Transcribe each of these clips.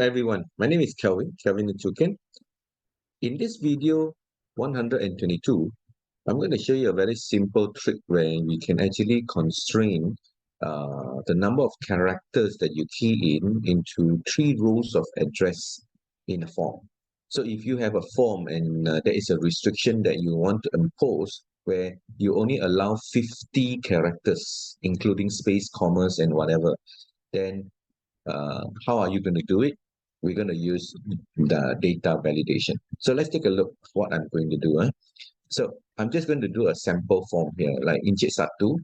everyone, my name is Kelvin Chukin. In this video 122, I'm going to show you a very simple trick where we can actually constrain the number of characters that you key in into 3 rows of address in a form. So if you have a form and there is a restriction that you want to impose where you only allow 50 characters, including space, commas, and whatever, then how are you going to do it? We're going to use the data validation. So let's take a look what I'm going to do. So I'm just going to do a sample form here, like Encik Satu.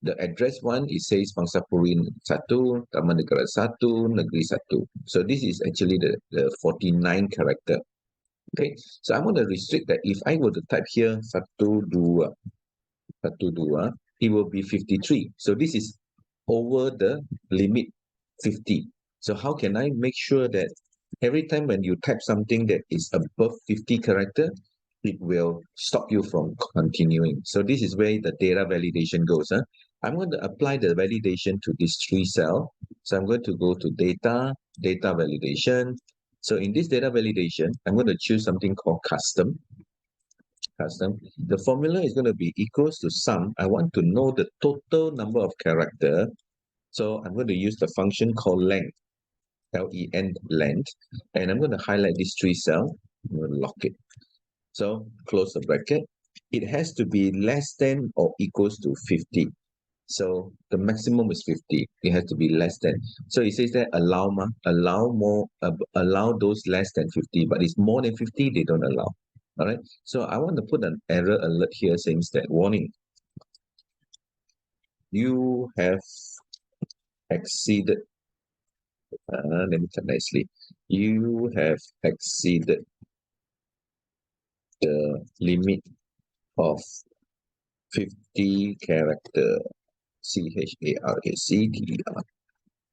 The address one, it says Bangsa Purin 1, Taman Negara 1, Negeri 1. So this is actually the 49 character. Okay, so I'm going to restrict that if I were to type here 1, 2, 1, 2, it will be 53. So this is over the limit 50. So how can I make sure that every time when you type something that is above 50 character, it will stop you from continuing. So this is where the data validation goes. I'm going to apply the validation to this 3 cell. So I'm going to go to data validation. So in this data validation, I'm going to choose something called custom. The formula is going to be equals to sum. I want to know the total number of character. So I'm going to use the function called length, L-E-N, length, and I'm going to highlight this 3 cell. I'm going to lock it. So close the bracket. It has to be less than or equals to 50. So the maximum is 50. It has to be less than. So it says that allow those less than 50, but it's more than 50, they don't allow. All right. So I want to put an error alert here saying that warning. You have exceeded. Let me type nicely. You have exceeded the limit of 50 character. CHARACTER.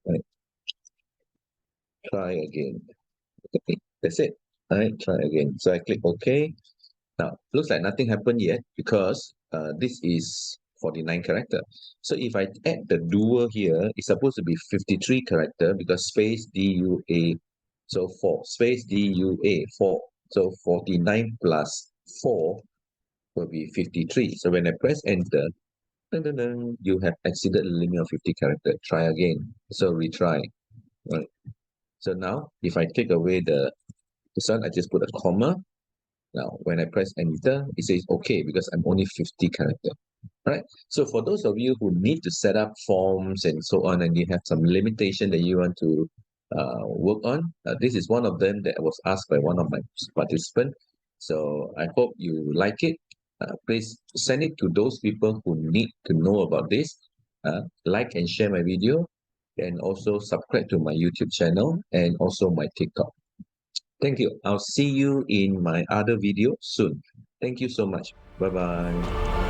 Right. Try again. Okay, that's it. All right, try again. So I click OK. Now, looks like nothing happened yet because this is 49 character. So if I add the dual here, it's supposed to be 53 character because space DUA, so 4, space DUA, 4. So 49 plus 4 will be 53. So when I press enter, you have exceeded the limit of 50 character. Try again. So retry. Right. So now, if I take away this one, I just put a comma. Now, when I press enter, it says okay because I'm only 50 character. Right. So for those of you who need to set up forms and so on, and you have some limitation that you want to work on, this is one of them that was asked by one of my participants. So I hope you like it. Please send it to those people who need to know about this. Like and share my video, and also subscribe to my YouTube channel and also my TikTok. Thank you. I'll see you in my other video soon. Thank you so much. Bye-bye.